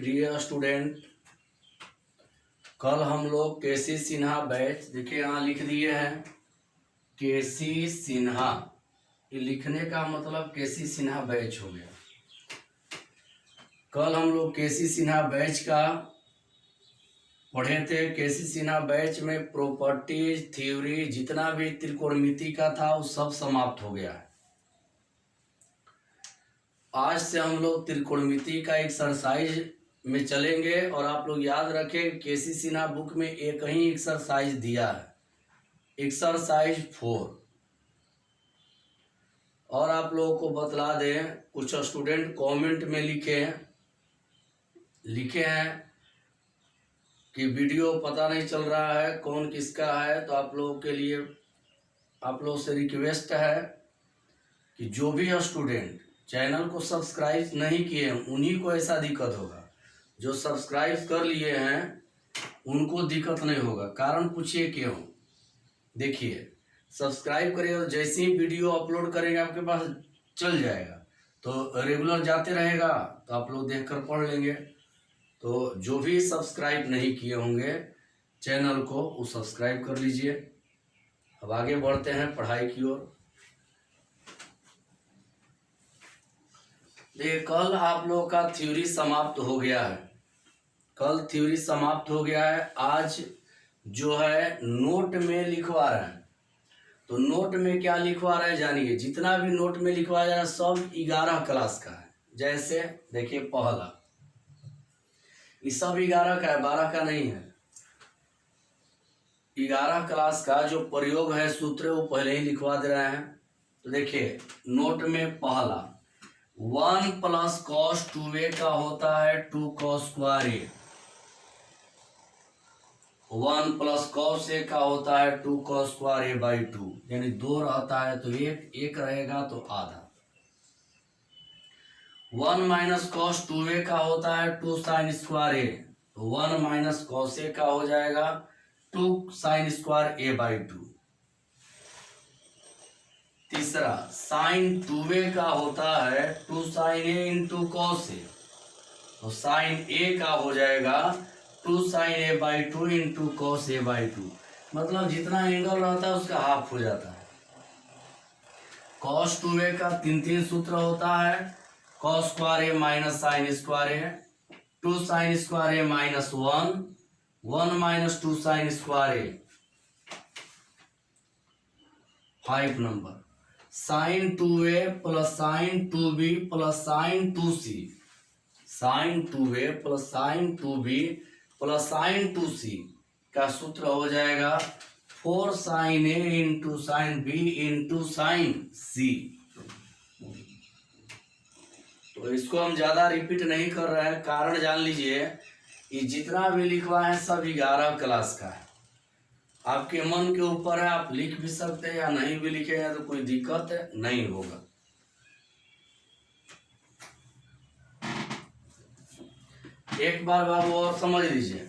प्रिय स्टूडेंट, कल हम लोग केसी सिन्हा बैच, देखिए यहाँ लिख दिए हैं केसी सिन्हा। ये लिखने का मतलब केसी सिन्हा बैच हो गया। कल हम लोग केसी सिन्हा बैच का पढ़े थे। केसी सिन्हा बैच में प्रॉपर्टीज, थ्योरी, जितना भी त्रिकोणमिति का था वो सब समाप्त हो गया है। आज से हम लोग त्रिकोणमिति का एक्सरसाइज में चलेंगे और आप लोग याद रखें केसी सिन्हा बुक में एक ही एक्सरसाइज दिया है, एक्सरसाइज 4। और आप लोगों को बतला दें, कुछ स्टूडेंट कमेंट में लिखे हैं कि वीडियो पता नहीं चल रहा है कौन किसका है। तो आप लोगों के लिए, आप लोगों से रिक्वेस्ट है कि जो भी स्टूडेंट चैनल को सब्सक्राइब नहीं किए हैं उन्हीं को ऐसा दिक्कत होगा। जो सब्सक्राइब कर लिए हैं उनको दिक्कत नहीं होगा। कारण पूछिए क्यों? देखिए, सब्सक्राइब करिए और जैसे ही वीडियो अपलोड करेंगे आपके पास चल जाएगा, तो रेगुलर जाते रहेगा, तो आप लोग देखकर पढ़ लेंगे। तो जो भी सब्सक्राइब नहीं किए होंगे चैनल को, वो सब्सक्राइब कर लीजिए। अब आगे बढ़ते हैं पढ़ाई की ओर। देखिए, कल आप लोगों का थ्योरी समाप्त हो गया है। कल थ्योरी समाप्त हो गया है। आज जो है नोट में लिखवा रहे हैं। तो नोट में क्या लिखवा रहे हैं जानिए। जितना भी नोट में लिखवाया जा रहा है सब 11 क्लास का है। जैसे देखिए, पहला ये सब 11 का है, 12 का नहीं है। 11 क्लास का जो प्रयोग है, सूत्र, वो पहले ही लिखवा दे रहे हैं। तो देखिए नोट में पहला 1 + cos 2a का होता है 2 cos square A. 1 + cos a का होता है 2 cos स्क्वायर a/2, यानी 2 रहता है तो एक रहेगा तो आधा। 1 - cos 2a का होता है 2 sin स्क्वायर a, तो 1 - cos a का हो जाएगा 2 sin स्क्वायर a/2। तीसरा sin 2a का होता है 2 sin a × cos a, तो sin a का हो जाएगा 2 sin a/2 × cos a/2। मतलब जितना एंगल रहता है उसका हाफ हो जाता है। cos 2a का 3 सूत्र होता है। cos square a - sin square a, 2 sin square a - 1 - 2 sin square a। 5 number sin 2a + sin 2b + sin 2c, sin 2a + sin 2b + sin 2c का सूत्र हो जाएगा 4 sin a × sin b × sin c। तो इसको हम ज्यादा repeat नहीं कर रहे हैं। कारण जान लीजिए, ये जितना भी लिखवा है सब 11 क्लास का है। आपके मन के ऊपर है, आप लिख भी सकते हैं या नहीं भी लिखेंगे तो कोई दिक्कत नहीं होगा। एक बार बाबू और समझ लीजिए,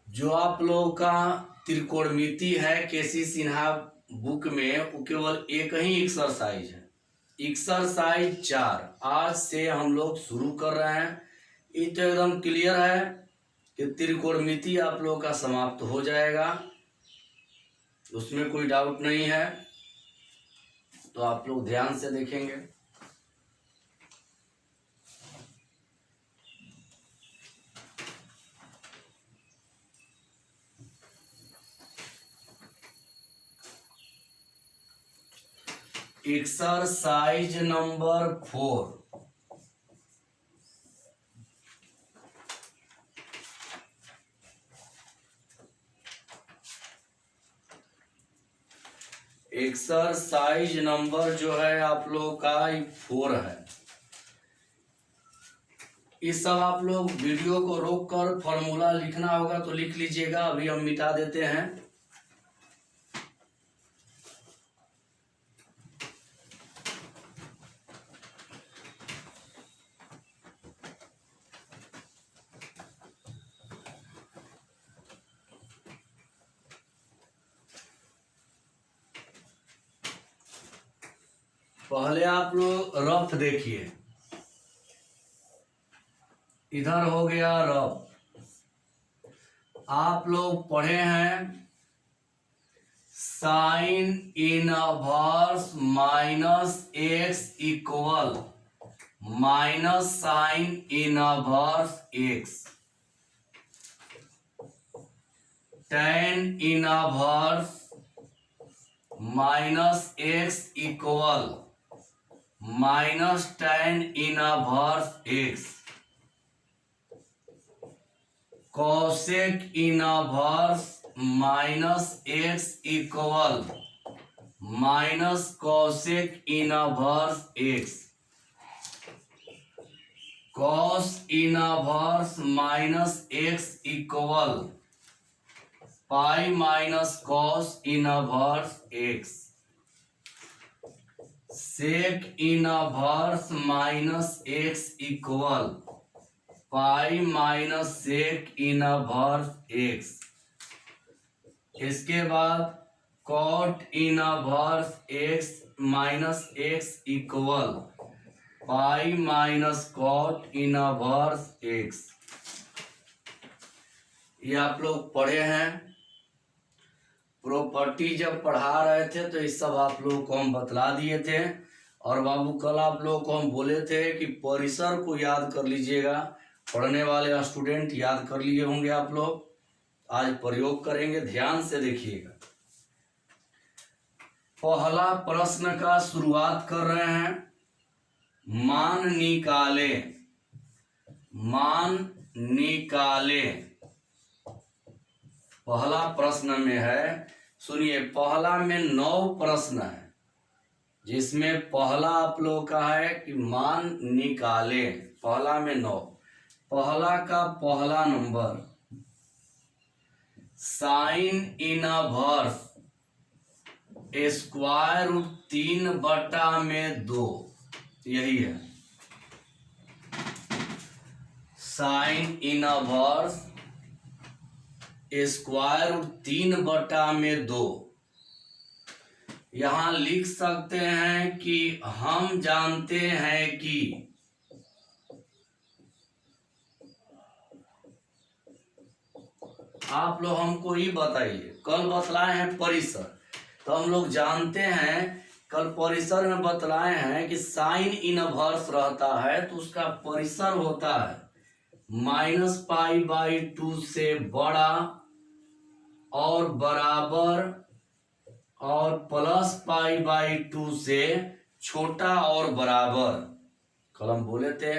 जो आप लोगों का त्रिकोणमिति है केसी सिन्हा बुक में, वो केवल एक ही एक्सरसाइज है, एक्सरसाइज 4। आज से हम लोग शुरू कर रहे हैं। ये तो एकदम क्लियर है कि त्रिकोणमिति आप लोगों का समाप्त हो जाएगा, उसमें कोई डाउट नहीं है। तो आप लोग ध्यान से देखेंगे। Exercise number 4। एक्सरसाइज नंबर जो है आप लोगों का 4 है। इस सब आप लोग वीडियो को रोक कर फॉर्मूला लिखना होगा तो लिख लीजिएगा। अभी हम मिटा देते हैं। पहले आप लोग रफ देखिए। इधर हो गया रब। आप लोग पढ़े हैं sine inverse minus x equal minus sine inverse x, tan inverse minus x equal minus tan inverse x, cosec inverse minus x equal minus cosec inverse x, cos inverse minus x equal pi minus cos inverse x, sec inverse minus x equal pi minus sec inverse x. इसके बाद cot inverse x minus x equal pi minus cot inverse x. ये आप लोग पढ़े हैं। Property जब पढ़ा रहे थे तो इस सब आप लोगों को हम बतला दिए थे। और बाबू कल आप लोगों को हम बोले थे कि परिसर को याद कर लीजिएगा। पढ़ने वाले स्टूडेंट याद कर लिए होंगे आप लोग। आज प्रयोग करेंगे, ध्यान से देखिएगा। पहला प्रश्न का शुरुआत कर रहे हैं। मान निकाले, मान निकाले। पहला प्रश्न में है, सुनिए, पहला में 9 प्रश्न है, जिसमें पहला आप लोग का है कि मान निकाले। पहला में 9। पहला का पहला number sine inverse square root 3/2, यही है साइन इनवर्स स्क्वायर रूट 3/2। यहां लिख सकते हैं कि हम जानते हैं कि आप लोग हमको ही बताइए। कल बतलाए हैं परिसर, तो हम लोग जानते हैं, कल परिसर में बतलाए हैं कि साइन इनवर्स रहता है तो उसका परिसर होता है -π/2 से बड़ा और बराबर और +π/2 से छोटा और बराबर। कल हम बोले थे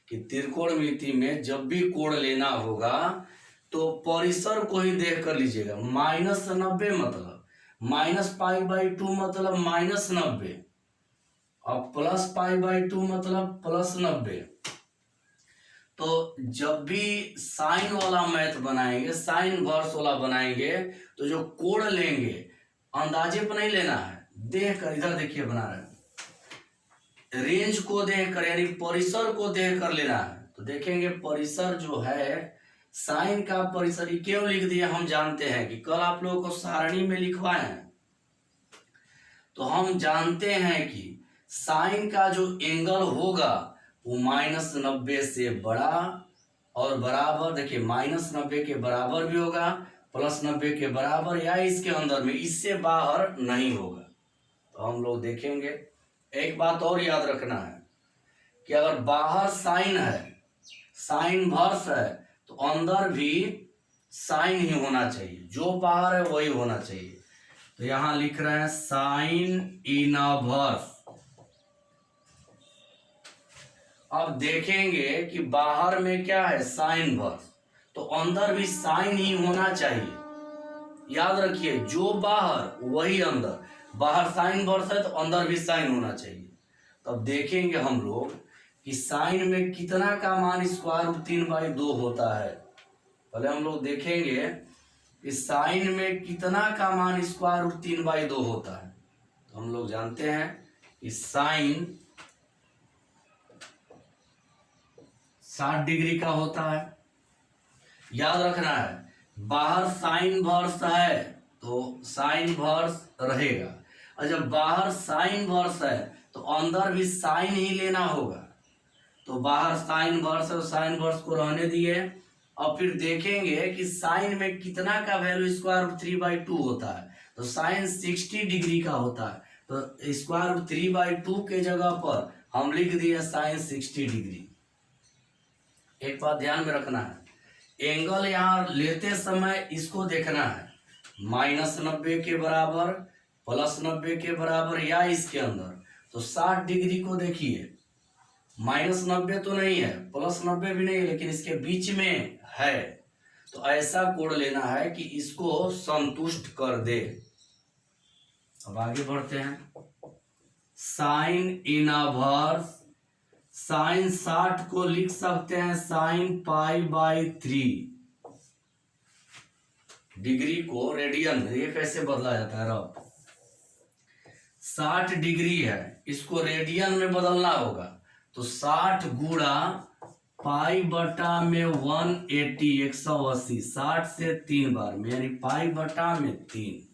कि त्रिकोणमिति में जब भी कोण लेना होगा तो परिसर को ही देख कर लीजिएगा। -90 मतलब -π/2 मतलब -90 और +π/2 मतलब +90। तो जब भी साइन वाला मैथ बनाएंगे, साइन वर्स वाला बनाएंगे, तो जो कोण लेंगे अंदाजे पर नहीं लेना है, देख कर, इधर देखिए बना रहे हैं, रेंज को देख कर यानी परिसर को देख कर लेना है। तो देखेंगे परिसर जो है, साइन का परिसर क्यों लिख दिया, हम जानते हैं कि कल आप लोगों को सारणी में लिखवाए हैं। तो हम जानते हैं कि साइन का जो एंगल होगा वो -90 से बड़ा और बराबर, देखिए -90 के बराबर भी होगा, +90 के बराबर या इसके अंदर में, इससे बाहर नहीं होगा। तो हम लोग देखेंगे। एक बात और याद रखना है कि अगर बाहर साइन है, साइन वर्स है, तो अंदर भी साइन ही होना चाहिए, जो बाहर है वही होना चाहिए। तो यहां लिख रहे हैं साइन इनवर्स। अब देखेंगे कि बाहर में क्या है, साइन वर्स, तो अंदर भी साइन ही होना चाहिए। याद रखिए, जो बाहर वही अंदर, बाहर साइन वर्स है तो अंदर भी साइन होना चाहिए। तब देखेंगे हम लोग कि साइन में कितना का मान स्क्वायर रूट 3/2 होता है। पहले हम लोग देखेंगे कि साइन में कितना का मान स्क्वायर रूट 3/2 होता है। तो हम लोग जानते हैं कि साइन 60 डिग्री का होता है। याद रखना है, बाहर साइन वर्स है तो साइन वर्स रहेगा, और जब बाहर साइन वर्स है तो अंदर भी साइन ही लेना होगा। तो बाहर साइन वर्स और साइन वर्स को रहने दिए। और फिर देखेंगे कि साइन में कितना का वैल्यू स्क्वायर रूट 3/2 होता है। तो साइन 60 डिग्री का होता है, तो स्क्वायर रूट 3/2 के जगह पर हम लिख दिए साइन 60 डिग्री। एक बात ध्यान में रखना है, एंगल यहाँ लेते समय इसको देखना है, -90 के बराबर, +90 के बराबर या इसके अंदर। तो 60 डिग्री को देखिए, -90 तो नहीं है, +90 भी नहीं है, लेकिन इसके बीच में है। तो ऐसा कोण लेना है कि इसको संतुष्ट कर दे। अब आगे बढ़ते हैं। साइन इनवर्स, साइन 60 को लिख सकते हैं साइन π/3। डिग्री को रेडियन, ये कैसे बदला जाता है रब? 60 डिग्री है, इसको रेडियन में बदलना होगा। तो 60 गुणा π/180, 180, 60 से 3 बार में, यानी π/3।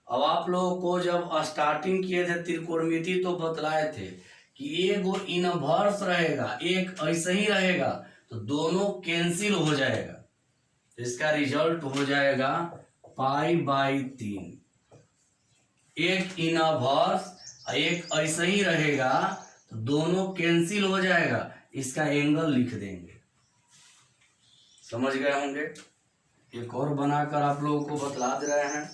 अब आप लोगों को जब स्टार्टिंग किए थे त्रिकोणमिति तो बतलाए थे कि एक वो इनवर्स रहेगा, एक ऐसे ही रहेगा, तो दोनों कैंसिल हो जाएगा। तो इसका रिजल्ट हो जाएगा π/3। एक इनवर्स एक ऐसे ही रहेगा, तो दोनों कैंसिल हो जाएगा, इसका एंगल लिख देंगे। समझ गए होंगे। एक और बनाकर आप लोगों को बतला दे रहे हैं।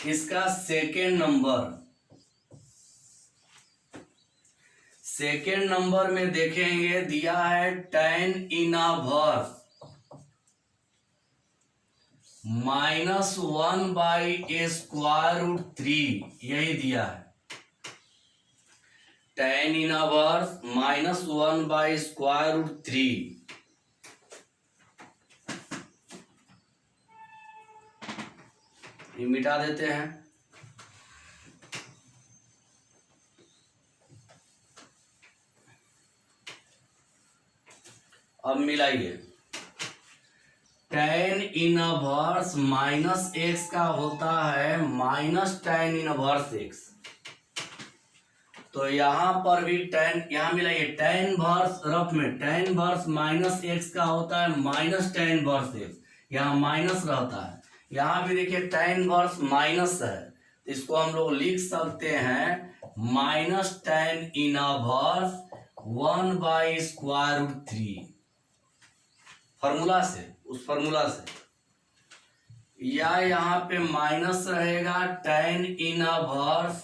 इसका सेकेंड नंबर में देखेंगे, दिया है tan इनवर्स -1/√3, यही दिया है। tan inverse -1/√3। ये मिटा देते हैं। अब मिलाइए, tan इनवर्स -x का होता है -tan इनवर्स x। तो यहां पर भी tan, यहां मिलाइए, tan इनवर्स रफ में tan इनवर्स -x का होता है -tan इनवर्स x, यहाँ माइनस रहता है। यहाँ भी देखिए tan इनवर्स माइनस है, तो इसको हम लोग लिख सकते हैं -tan इनवर्स 1/√3। फॉर्मूला से, उस फॉर्मूला से, या यहाँ पे माइनस रहेगा tan इनवर्स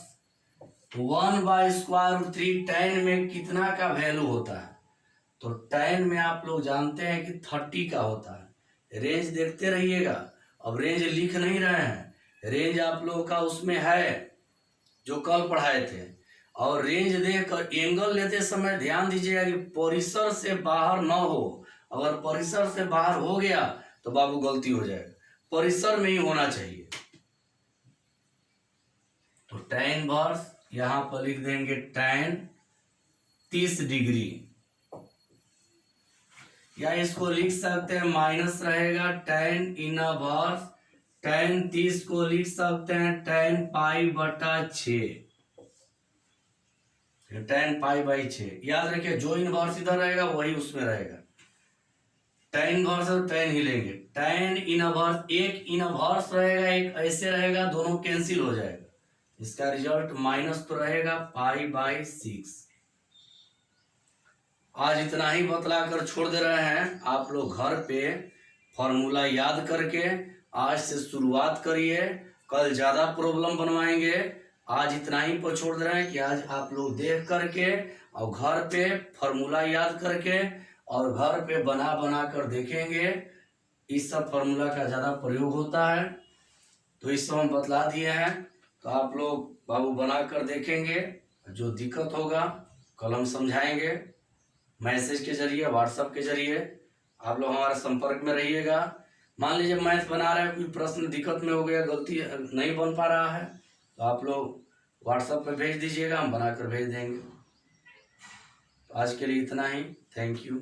1/√3। tan में कितना का वैल्यू होता है? तो tan में आप लोग जानते हैं कि 30 का होता है। रेंज देखते रहिएगा। अब रेंज लिख नहीं रहे हैं, रेंज आप लोगों का उसमें है जो कल पढ़ाए थे। और रेंज देखकर एंगल लेते समय ध्यान दीजिएगा कि परिसर से बाहर न हो। अगर परिसर से बाहर हो गया तो बाबू गलती हो जाएगा, परिसर में ही होना चाहिए। तो tan इनवर्स यहां पर लिख देंगे tan 30 डिग्री, या इसको लिख सकते हैं माइनस रहेगा tan इनवर्स tan 30 को लिख सकते हैं tan π/6, tan π/6। याद रखिए, जो इनवर्स इधर रहेगा वही उसमें रहेगा। tan इनवर्स और tan ही लेंगे। tan इनवर्स, एक इनवर्स रहेगा, एक ऐसे रहेगा, दोनों कैंसिल हो जाएगा। इसका रिजल्ट माइनस तो रहेगा π/6। आज इतना ही बतला कर छोड़ दे रहे हैं। आप लोग घर पे फॉर्मूला याद करके आज से शुरुआत करिए, कल ज़्यादा प्रॉब्लम बनवाएंगे। आज इतना ही पर छोड़ दे रहे हैं कि आज आप लोग देख करके और घर पे फॉर्मूला याद करके और घर पे बना बना कर देखेंगे। इस सब फॉर्मूला का ज़्यादा प्रयोग होता है, तो इस सब हम बतला दिए हैं। तो आप लोग बाबू बना कर देखेंगे, जो दिक्कत होगा कल हम समझाएंगे। मैसेज के जरिए, व्हाट्सएप के जरिए आप लोग हमारे संपर्क में रहिएगा। मान लीजिए मैथ बना रहे हैं, कोई प्रश्न दिक्कत में हो गया, गलती नहीं बन पा रहा है, तो आप लोग व्हाट्सएप पे भेज दीजिएगा, हम बनाकर भेज देंगे। तो आज के लिए इतना ही। Thank you.